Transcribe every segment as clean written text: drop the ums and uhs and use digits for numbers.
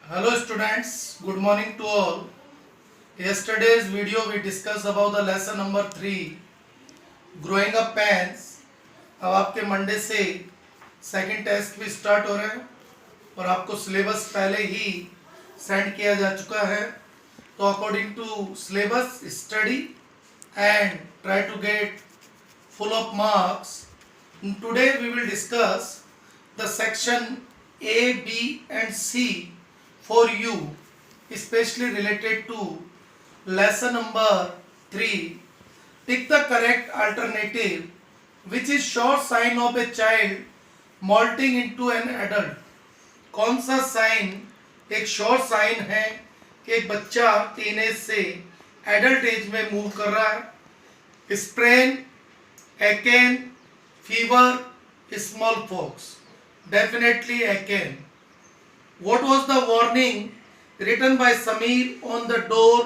Hello students, good morning to all. Yesterday's video we discussed about the lesson number 3 growing up pains. अब आपके Monday से second test भी start हो रहे हैं और आपको सिलेबस पहले ही सेंड किया जा चुका है. तो according to syllabus study and try to get full of marks. Today we will discuss the section A, B and C for you, especially related to lesson number 3. Pick the correct alternative, which is short sign of a child molting into an adult. कौन सा sign एक short sign है कि एक बच्चा teenage से adult age में move कर रहा है. स्प्रेन, एकेन, फीवर, स्मॉल पॉक्स. डेफिनेटली एकेन. What was the warning written by Sameer on the door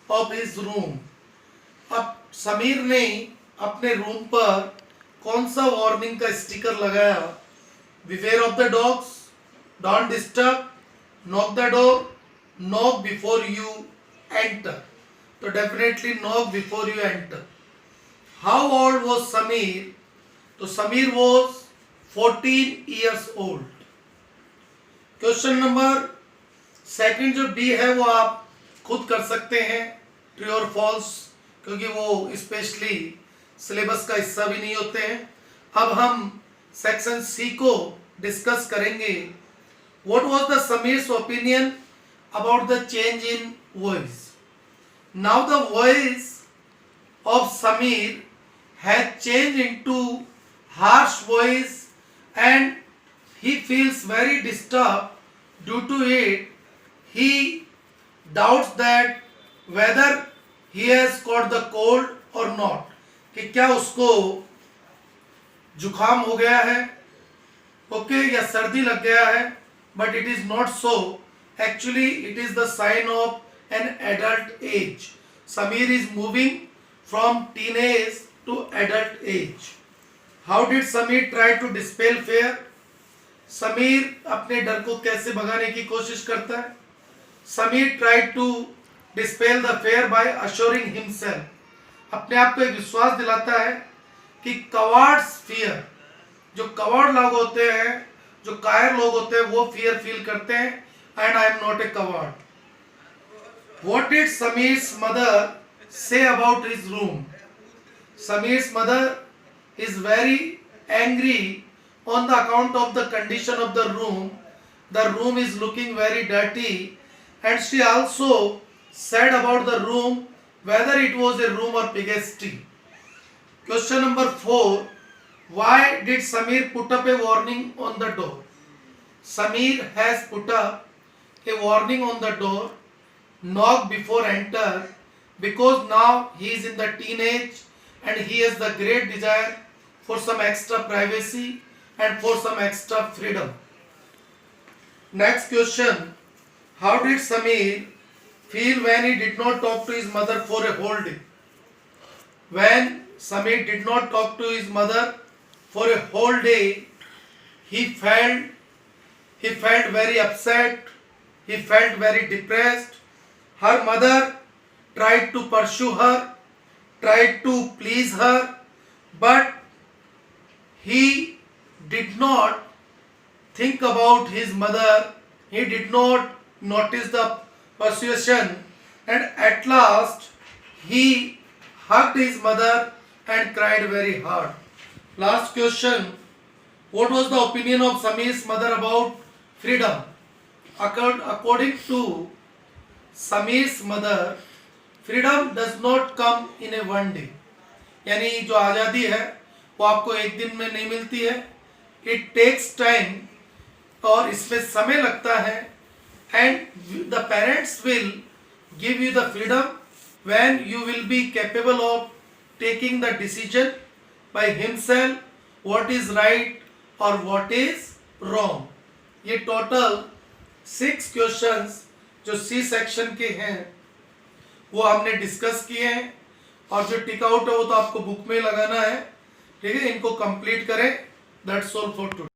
of his room? अब समीर ने अपने रूम पर कौन सा वार्निंग का स्टिकर लगाया? Beware of the dogs, don't disturb, knock the door, knock before you enter. तो definitely knock before you enter. How old was Sameer? तो Sameer was 14 years old. Question number second जो D है वो आप खुद कर सकते हैं, ट्रू और फॉल्स, क्योंकि वो स्पेशली सिलेबस का हिस्सा भी नहीं होते हैं. अब हम सेक्शन सी को डिस्कस करेंगे. What was the Sameer's opinion about the change in voice? Now the voice of Sameer has change into harsh voice and he feels very disturbed due to it. He doubts that whether he has caught the cold or not. कि क्या उसको जुखाम हो गया है, okay, या सर्दी लग गया है. But it is not so. Actually it is the sign of an adult age. Sameer is moving from teenage to adult age. How did Sameer try to dispel fear? समीर अपने डर को कैसे भगाने की कोशिश करता है? Sameer tried to dispel the fear by assuring himself. अपने आप को एक विश्वास दिलाता है कि cowards fear. जो कवर्ड लोग होते हैं, जो कायर लोग होते हैं, वो fear feel करते हैं. And I am not a coward. What did Sameer's mother say about his room? Sameer's mother is very angry on the account of the condition of the room. The room is looking very dirty, and she also said about the room whether it was a room or pigsty. Question number 4. Why did Sameer put up a warning on the door? Sameer has put up a warning on the door, knock before enter, because now he is in the teenage and he has the great desire for some extra privacy and for some extra freedom. Next question. How did Sameer feel when he did not talk to his mother for a whole day? When Sameer did not talk to his mother for a whole day, he felt very upset. He felt very depressed. Her mother tried to pursue her, tried to please her, but he did not think about his mother. He did not notice the persuasion, and at last he hugged his mother and cried very hard. Last question. What was the opinion of Sameer's mother about freedom? According to Sameer's mother, freedom does not come in a one day. यानी जो आज़ादी है वो आपको एक दिन में नहीं मिलती है. इट टेक्स टाइम, और इसमें समय लगता है. And the parents will give you the freedom when you will be capable of taking the decision by himself what is right और व्हाट इज रॉन्ग. ये टोटल 6 क्वेश्चंस जो सी सेक्शन के हैं वो हमने डिस्कस किए हैं, और जो टिक आउट है वो तो आपको बुक में लगाना है. ठीक है, इनको कंप्लीट करें. That's all for today.